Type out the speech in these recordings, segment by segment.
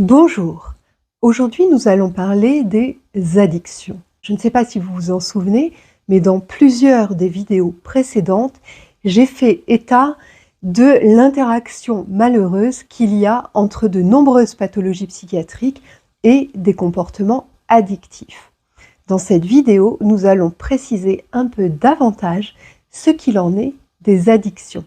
Bonjour, aujourd'hui nous allons parler des addictions. Je ne sais pas si vous vous en souvenez, mais dans plusieurs des vidéos précédentes, j'ai fait état de l'interaction malheureuse qu'il y a entre de nombreuses pathologies psychiatriques et des comportements addictifs. Dans cette vidéo, nous allons préciser un peu davantage ce qu'il en est des addictions.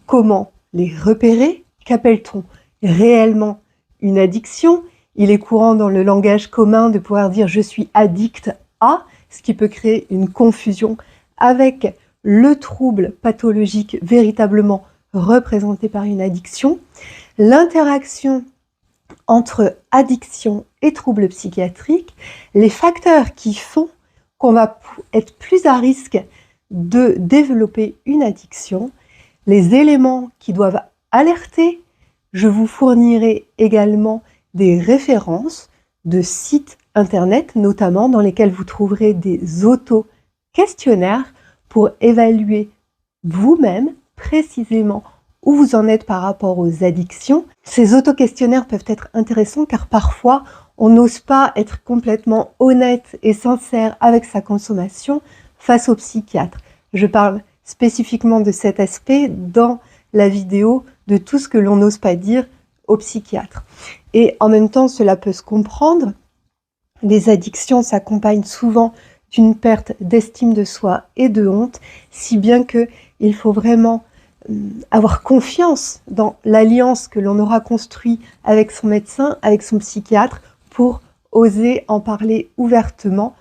Comment les repérer? Qu'appelle-t-on réellement une addiction? Il est courant dans le langage commun de pouvoir dire « je suis addict à », ce qui peut créer une confusion avec le trouble pathologique véritablement représenté par une addiction. L'interaction entre addiction et troubles psychiatriques, les facteurs qui font qu'on va être plus à risque de développer une addiction, les éléments qui doivent alerter. Je vous fournirai également des références de sites internet, notamment dans lesquels vous trouverez des auto-questionnaires pour évaluer vous-même précisément où vous en êtes par rapport aux addictions. Ces auto-questionnaires peuvent être intéressants car parfois on n'ose pas être complètement honnête et sincère avec sa consommation face au psychiatre. Je parle spécifiquement de cet aspect dans la vidéo de tout ce que l'on n'ose pas dire au psychiatre. Et en même temps, cela peut se comprendre. Les addictions s'accompagnent souvent d'une perte d'estime de soi et de honte, si bien qu'il faut vraiment avoir confiance dans l'alliance que l'on aura construite avec son médecin, avec son psychiatre, pour oser en parler ouvertement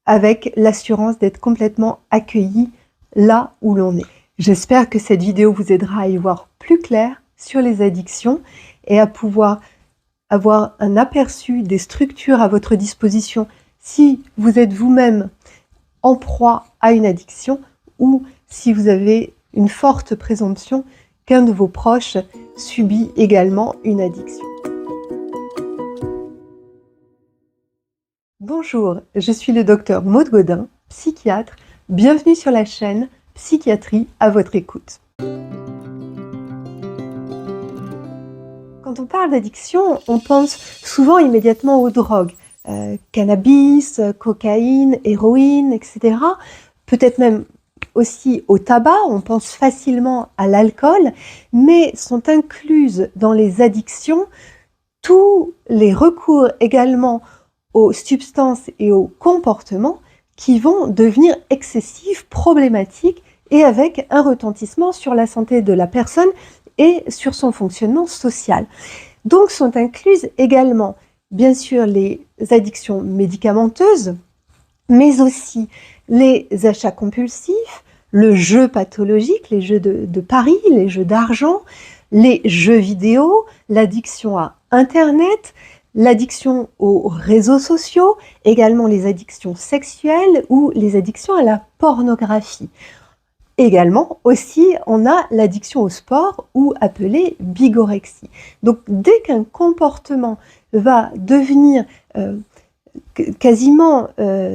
avec l'assurance d'être complètement accueilli là où l'on est. J'espère que cette vidéo vous aidera à y voir plus clair sur les addictions et à pouvoir avoir un aperçu des structures à votre disposition si vous êtes vous-même en proie à une addiction ou si vous avez une forte présomption qu'un de vos proches subit également une addiction. Bonjour, je suis le docteur Maude Gaudin, psychiatre. Bienvenue sur la chaîne Psychiatrie à votre écoute. Quand on parle d'addiction, on pense souvent immédiatement aux drogues. Cannabis, cocaïne, héroïne, etc. Peut-être même aussi au tabac, on pense facilement à l'alcool, mais sont incluses dans les addictions tous les recours également aux substances et aux comportements qui vont devenir excessifs, problématiques et avec un retentissement sur la santé de la personne et sur son fonctionnement social. Donc sont incluses également, bien sûr, les addictions médicamenteuses, mais aussi les achats compulsifs, le jeu pathologique, les jeux de paris, les jeux d'argent, les jeux vidéo, l'addiction à Internet, l'addiction aux réseaux sociaux, également les addictions sexuelles ou les addictions à la pornographie. Également, aussi, on a l'addiction au sport ou appelée bigorexie. Donc, dès qu'un comportement va devenir quasiment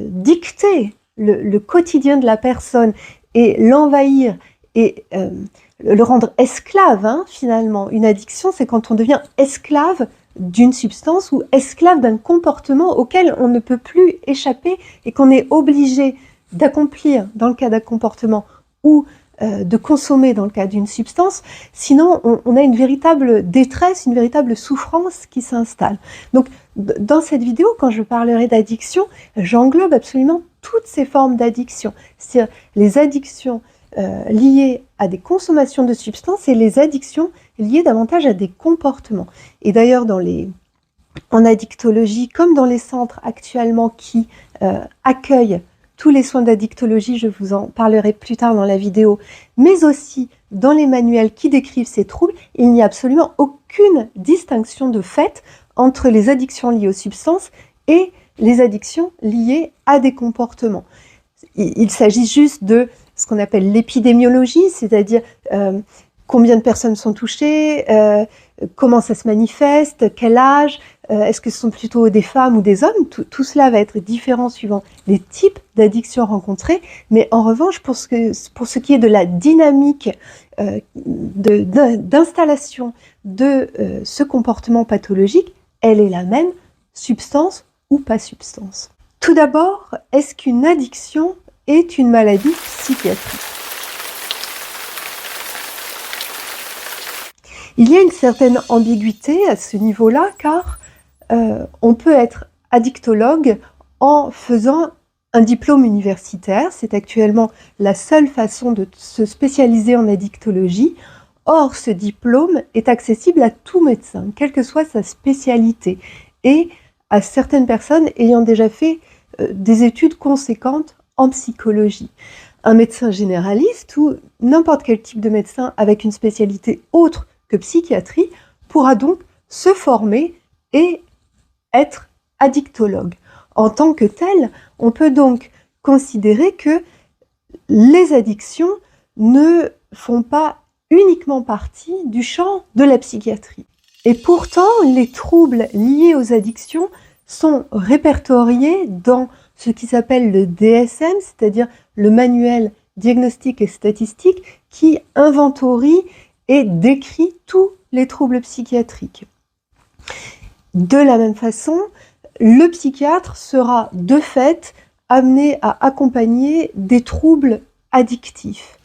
dicter le quotidien de la personne et l'envahir et le rendre esclave, finalement. Une addiction, c'est quand on devient esclave d'une substance ou esclave d'un comportement auquel on ne peut plus échapper et qu'on est obligé d'accomplir dans le cas d'un comportement ou de consommer dans le cas d'une substance, sinon on a une véritable détresse, une véritable souffrance qui s'installe. Donc dans cette vidéo, quand je parlerai d'addiction, j'englobe absolument toutes ces formes d'addiction, c'est-à-dire les addictions liées à des consommations de substances et les addictions liées davantage à des comportements. Et d'ailleurs, en addictologie, comme dans les centres actuellement qui accueillent tous les soins d'addictologie, je vous en parlerai plus tard dans la vidéo, mais aussi dans les manuels qui décrivent ces troubles, il n'y a absolument aucune distinction de fait entre les addictions liées aux substances et les addictions liées à des comportements. Il s'agit juste de ce qu'on appelle l'épidémiologie, c'est-à-dire combien de personnes sont touchées, comment ça se manifeste, quel âge, est-ce que ce sont plutôt des femmes ou des hommes, tout cela va être différent suivant les types d'addictions rencontrées, mais en revanche, pour ce qui est de la dynamique d'installation de ce comportement pathologique, elle est la même, substance ou pas substance. Tout d'abord, est-ce qu'une addiction est une maladie psychiatrique? Il y a une certaine ambiguïté à ce niveau-là, car on peut être addictologue en faisant un diplôme universitaire. C'est actuellement la seule façon de se spécialiser en addictologie. Or, ce diplôme est accessible à tout médecin, quelle que soit sa spécialité, et à certaines personnes ayant déjà fait des études conséquentes en psychologie. Un médecin généraliste ou n'importe quel type de médecin avec une spécialité autre que psychiatrie pourra donc se former et être addictologue. En tant que tel, on peut donc considérer que les addictions ne font pas uniquement partie du champ de la psychiatrie. Et pourtant, les troubles liés aux addictions sont répertoriés dans ce qui s'appelle le DSM, c'est-à-dire le manuel diagnostique et statistique qui inventorie et décrit tous les troubles psychiatriques. De la même façon, le psychiatre sera de fait amené à accompagner des troubles addictifs.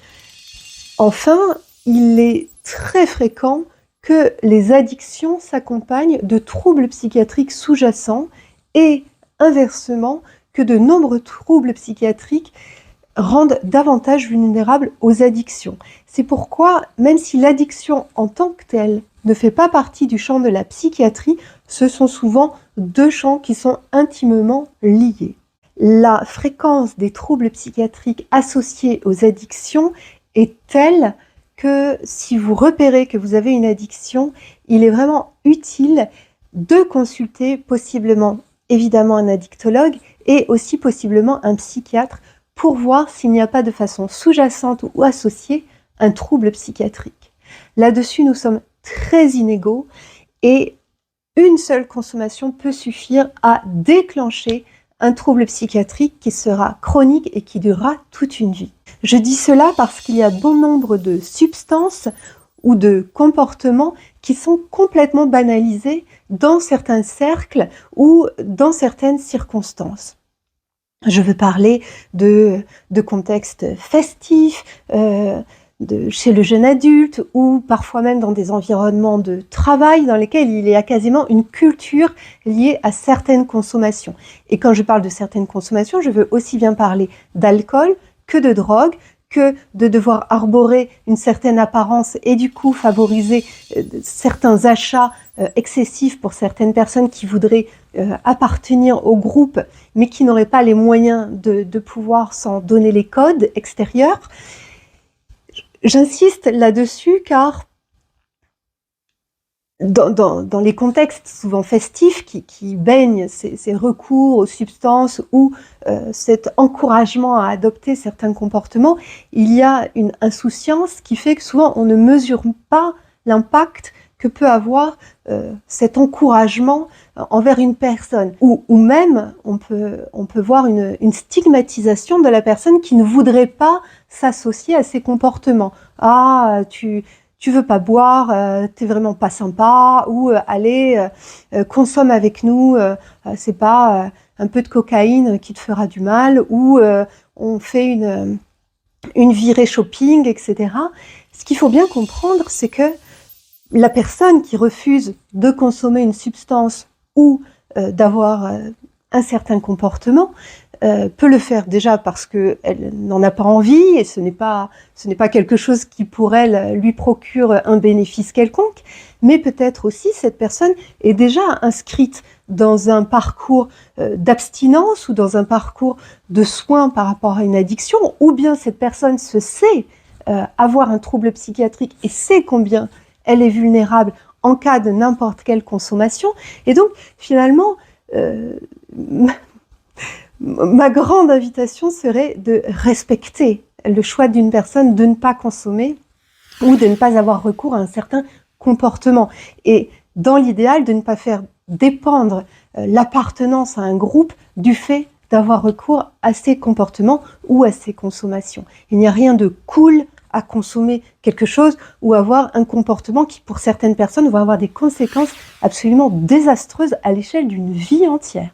Enfin, il est très fréquent que les addictions s'accompagnent de troubles psychiatriques sous-jacents et inversement que de nombreux troubles psychiatriques rendent davantage vulnérables aux addictions. C'est pourquoi, même si l'addiction en tant que telle ne fait pas partie du champ de la psychiatrie, ce sont souvent deux champs qui sont intimement liés. La fréquence des troubles psychiatriques associés aux addictions est telle que si vous repérez que vous avez une addiction, il est vraiment utile de consulter possiblement, évidemment, un addictologue et aussi possiblement un psychiatre pour voir s'il n'y a pas de façon sous-jacente ou associée un trouble psychiatrique. Là-dessus, nous sommes très inégaux et une seule consommation peut suffire à déclencher un trouble psychiatrique qui sera chronique et qui durera toute une vie. Je dis cela parce qu'il y a bon nombre de substances ou de comportements qui sont complètement banalisés dans certains cercles ou dans certaines circonstances. Je veux parler de contextes festifs, chez le jeune adulte ou parfois même dans des environnements de travail dans lesquels il y a quasiment une culture liée à certaines consommations. Et quand je parle de certaines consommations, je veux aussi bien parler d'alcool que de drogue, que de devoir arborer une certaine apparence et du coup favoriser certains achats excessifs pour certaines personnes qui voudraient appartenir au groupe mais qui n'auraient pas les moyens de pouvoir s'en donner les codes extérieurs. J'insiste là-dessus car dans les contextes souvent festifs qui baignent ces recours aux substances ou cet encouragement à adopter certains comportements, il y a une insouciance qui fait que souvent on ne mesure pas l'impact que peut avoir cet encouragement envers une personne. Ou même, on peut voir une stigmatisation de la personne qui ne voudrait pas s'associer à ces comportements. Ah, tu veux pas boire, t'es vraiment pas sympa, ou allez, consomme avec nous, c'est pas un peu de cocaïne qui te fera du mal, ou on fait une virée shopping, etc. Ce qu'il faut bien comprendre, c'est que la personne qui refuse de consommer une substance ou d'avoir un certain comportement peut le faire déjà parce qu'elle n'en a pas envie et ce n'est pas quelque chose qui pour elle lui procure un bénéfice quelconque, mais peut-être aussi cette personne est déjà inscrite dans un parcours d'abstinence ou dans un parcours de soins par rapport à une addiction, ou bien cette personne se sait avoir un trouble psychiatrique et sait combien elle est vulnérable en cas de n'importe quelle consommation. Et donc, finalement, ma grande invitation serait de respecter le choix d'une personne de ne pas consommer ou de ne pas avoir recours à un certain comportement. Et dans l'idéal, de ne pas faire dépendre l'appartenance à un groupe du fait d'avoir recours à ces comportements ou à ces consommations. Il n'y a rien de cool à consommer quelque chose ou avoir un comportement qui, pour certaines personnes, va avoir des conséquences absolument désastreuses à l'échelle d'une vie entière.